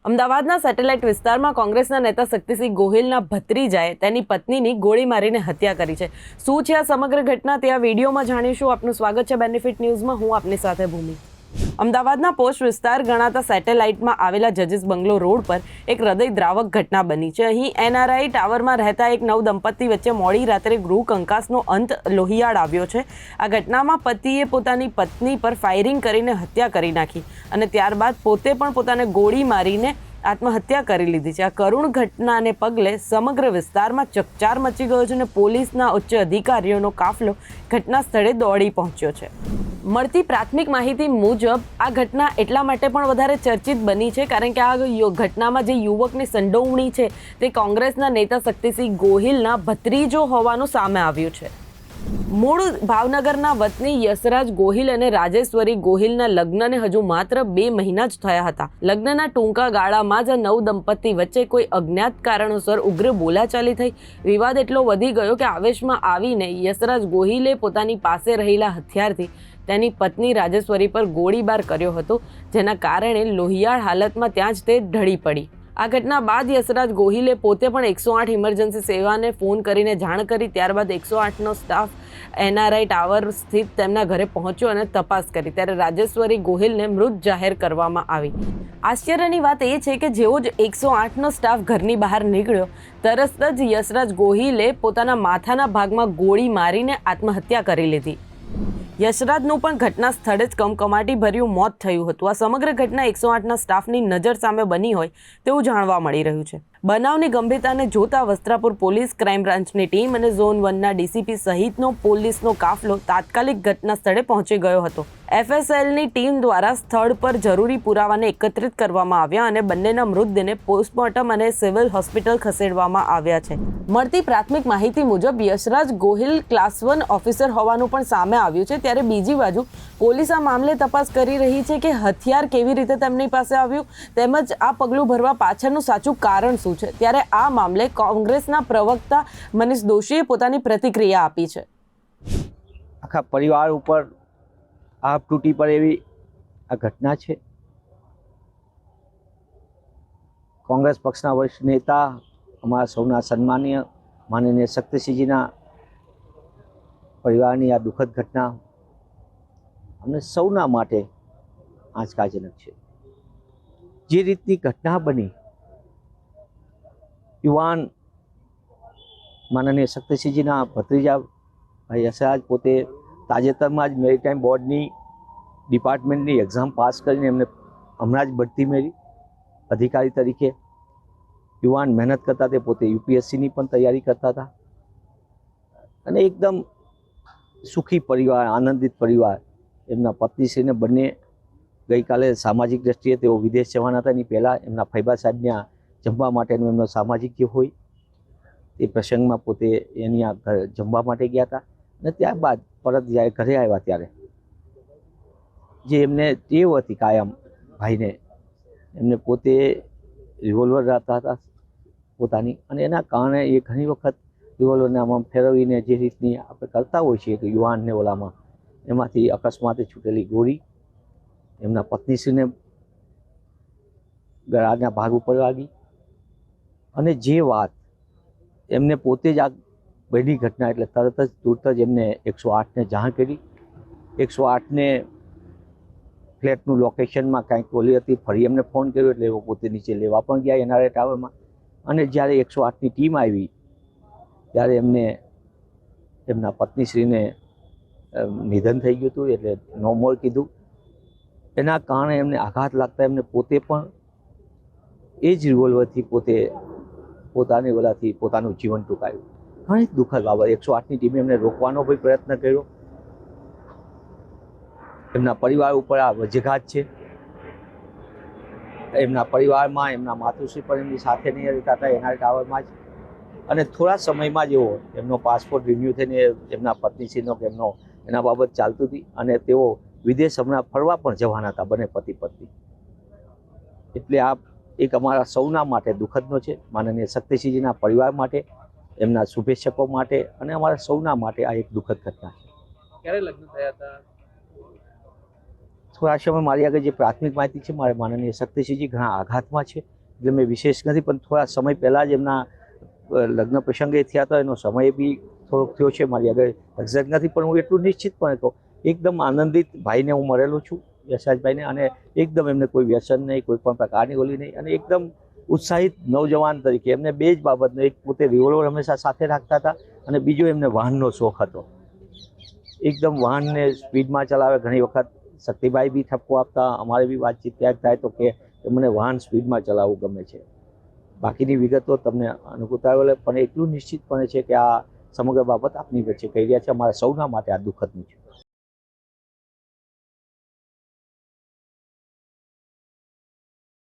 અમદાવાદના સેટેલાઇટ વિસ્તારમાં કોંગ્રેસના નેતા શક્તિસિંહ ગોહિલના ભત્રીજાએ તેની પત્નીની ગોળી મારીને હત્યા કરી છે। શું છે આ સમગ્ર ઘટના તે આ વિડીયોમાં જાણીશું। આપનું સ્વાગત છે બેનિફિટ ન્યૂઝમાં। હું આપની સાથે ભૂમિ। અમદાવાદના પોસ્ટ વિસ્તાર ગણાતા સેટેલાઇટમાં આવેલા જજીસ બંગલો રોડ પર એક હૃદયદ્રાવક ઘટના બની છે। અહીં એનઆરઆઈ ટાવરમાં રહેતા એક નવ દંપતી વચ્ચે મોડી રાત્રે ગૃહ કંકાસનો અંત લોહિયાળ આવ્યો છે। આ ઘટનામાં પતિએ પોતાની પત્ની પર ફાયરિંગ કરીને હત્યા કરી નાખી અને ત્યારબાદ પોતે પણ પોતાને ગોળી મારીને આત્મહત્યા કરી લીધી છે। આ કરુણ ઘટનાને પગલે સમગ્ર વિસ્તારમાં ચકચાર મચી ગયો છે અને પોલીસના ઉચ્ચ અધિકારીઓનો કાફલો ઘટના સ્થળે દોડી પહોંચ્યો છે। મળતી પ્રાથમિક માહિતી મુજબ આ ઘટના એટલા માટે પણ વધારે ચર્ચિત બની છે કારણ કે આ ઘટનામાં જે યુવકની સંડોવણી છે તે કોંગ્રેસના નેતા શક્તિસિંહ ગોહિલના ભત્રીજો હોવાનું સામે આવ્યું છે। મૂળ ભાવનગરના વતની યશરાજ ગોહિલ અને રાજેશ્વરી ગોહિલના લગ્નને હજુ માત્ર 2 મહિના જ થયા હતા। લગ્નના ટૂંકા ગાળામાં જ નવ દંપતી વચ્ચે કોઈ અજ્ઞાત કારણોસર ઉગ્ર બોલાચાલી થઈ। વિવાદ એટલો વધી ગયો કે આવેશમાં આવીને યશરાજ ગોહિલે પોતાની પાસે રહેલા હથિયારથી તેની પત્ની રાજેશ્વરી પર ગોળીબાર કર્યો હતો, જેના કારણે લોહિયાળ હાલતમાં ત્યાં જ તે ઢળી પડી। આ ઘટના બાદ યશરાજ ગોહિલે પોતે પણ 108 ઇમરજન્સી સેવાને ફોન કરીને જાણ કરી। ત્યારબાદ 108નો સ્ટાફ એનઆરઆઈ ટાવર સ્થિત તેમના ઘરે પહોંચ્યો અને તપાસ કરી ત્યારે રાજેશ્વરી ગોહિલને મૃત જાહેર કરવામાં આવી। આશ્ચર્યની વાત એ છે કે જેવો જ 108નો સ્ટાફ ઘરની બહાર નીકળ્યો તરત જ યશરાજ ગોહિલે પોતાના માથાના ભાગમાં ગોળી મારીને આત્મહત્યા કરી લીધી। યશરાજનું પણ ઘટના સ્થળે જ કમકમાટી ભર્યું મોત થયું હતું। આ સમગ્ર ઘટના 108ના સ્ટાફની નજર સામે બની હોય તેવું જાણવા મળી રહ્યું છે। બનાવની ગંભીરતાને જોતા વસ્ત્રાપુર પોલીસ ક્રાઇમ બ્રાન્ચની ટીમ અને ઝોન 1ના ડીસીપી સહિતનો પોલીસનો કાફલો તાત્કાલિક ઘટના સ્થળે પહોંચી ગયો હતો। એફએસએલની ટીમ દ્વારા સ્થળ પર જરૂરી પુરાવાને એકત્રિત કરવામાં આવ્યા અને બંનેના મૃતદેહને પોસ્ટમોર્ટમ અને સિવિલ હોસ્પિટલ ખસેડવામાં આવ્યા છે। મળતી પ્રાથમિક માહિતી મુજબ યશરાજ ગોહિલ ક્લાસ 1 ઓફિસર હોવાનું પણ સામે આવ્યું છે। ત્યારે બીજી બાજુ પોલીસ આ મામલે તપાસ કરી રહી છે કે હથિયાર કેવી રીતે તેમની પાસે આવ્યું તેમજ આ પગલું ભરવા પાછળનું સાચું કારણ શું છે। ત્યારે આ મામલે કોંગ્રેસના પ્રવક્તા મનીષ દોશીએ પોતાની પ્રતિક્રિયા આપી છે। આખા પરિવાર ઉપર આપ તૂટી પડે એવી આ ઘટના છે। કોંગ્રેસ પક્ષના વરિષ્ઠ નેતા અમારા સૌના સન્માનીય માનનીય શક્તિસિંહજીના પરિવારની આ દુઃખદ ઘટના અમને સૌના માટે આંચકાજનક છે। જે રીતની ઘટના બની, યુવાન માનનીય શક્તિસિંહજીના ભત્રીજા યશરાજ પોતે તાજેતરમાં જ મેરીટાઈમ બોર્ડની ડિપાર્ટમેન્ટની એક્ઝામ પાસ કરીને એમને હમણાં જ બઢતી મેળવી અધિકારી તરીકે। યુવાન મહેનત કરતા તે પોતે યુપીએસસીની પણ તૈયારી કરતા હતા અને એકદમ સુખી પરિવાર, આનંદિત પરિવાર। એમના પત્નીશ્રીને બંને ગઈકાલે સામાજિક દ્રષ્ટિએ તેઓ વિદેશ જવાના હતા। એની પહેલાં એમના ફૈબા સાહેબને જમવા માટેનો એમનો સામાજિક જે હોય એ પ્રસંગમાં પોતે એની આ ઘર જમવા માટે ગયા હતા અને ત્યારબાદ પરત જ્યારે ઘરે આવ્યા ત્યારે જે એમને ટેવ હતી કાયમ ભાઈને, એમને પોતે રિવોલ્વર રાખતા હતા પોતાની અને એના કારણે એ ઘણી વખત રિવોલ્વરને આમાં ફેરવીને જે રીતની આપણે કરતા હોઈએ છીએ કે યુવાનને ઓલામાં એમાંથી અકસ્માતે છૂટેલી ગોળી એમના પત્નીશ્રીને ગળાના ભાગ ઉપર વાગી અને જે વાત એમને પોતે જ આ બની ઘટના એટલે તરત જ તુરત જ એમને 108ને જાણ કરી। 108ને ફ્લેટનું લોકેશનમાં કાંઈક ઓલી હતી, ફરી એમને ફોન કર્યો એટલે એવો પોતે નીચે લેવા પણ ગયા એનઆરઆઈ ટાવરમાં અને જ્યારે 108ની ટીમ આવી ત્યારે એમને એમના પત્નીશ્રીને નિધન થઈ ગયું હતું એટલે નો મોર કીધું। એના કારણે એમને આઘાત લાગતા એમને પોતે પણ એ જ રિવોલ્વરથી પોતે પોતાની ઓલાથી પોતાનું જીવન ટૂંકાયું। ઘણી દુઃખદ બાબત। 108ની ટીમે એમને રોકવાનો પણ પ્રયત્ન કર્યો। એમના પરિવાર ઉપર આ વજ્રઘાત છે। એમના પરિવારમાં એમના માતુશ્રી પણ એમની સાથે નહીં રહેતા હતા એનઆરઆઈ ટાવરમાં જ અને થોડા સમયમાં જ એવો એમનો પાસપોર્ટ રિન્યૂ થઈને એમના પત્નીશ્રીનો કે એમનો એના બાબત ચાલતું હતી અને તેઓ વિદેશ હમણાં ફરવા પણ જવાના હતા બંને પતિ પત્ની। એટલે આ એક અમારા સૌના માટે દુઃખદનો છે। માનનીય શક્તિસિંહજીના પરિવાર માટે, એમના શુભેચ્છકો માટે અને અમારા સૌના માટે આ એક દુઃખદ ઘટના છે। ક્યારે લગ્ન થયા હતા? થોડા સમય મારી આગળ જે પ્રાથમિક માહિતી છે, મારે માનનીય શક્તિસિંહજી ઘણા આઘાતમાં છે, એટલે મેં વિશેષ નથી, પણ થોડા સમય પહેલાં જ એમના લગ્ન પ્રસંગે થયા હતા, એનો સમય બી થોડોક થયો છે, મારી આગળ એક્ઝેક્ટ નથી, પણ હું એટલું નિશ્ચિતપણે કહું એકદમ આનંદિત ભાઈને હું મળેલો છું, યશરાજભાઈને, અને એકદમ એમને કોઈ વ્યસન નહીં, કોઈ પણ પ્રકારની ઓલી નહીં, અને એકદમ ઉત્સાહિત નવજવાન તરીકે એમને બે જ બાબતનો, એક પોતે રિવોલ્વર હંમેશા સાથે રાખતા હતા, અને બીજો એમને વાહનનો શોખ હતો. એકદમ વાહનને સ્પીડમાં ચલાવે. ઘણી વખત શક્તિભાઈ બી ઠપકો આપતા, અમારે બી વાતચીત ક્યાંક થાય તો કે મને વાહન સ્પીડમાં ચલાવવું ગમે છે. બાકીની વિગતો તમને અનુકૂળતા આવે, પણ એટલું નિશ્ચિતપણે છે કે આ સમગ્ર બાબત આપની વચ્ચે કહી રહ્યા છે, અમારા સૌના માટે આ દુઃખદનું છે.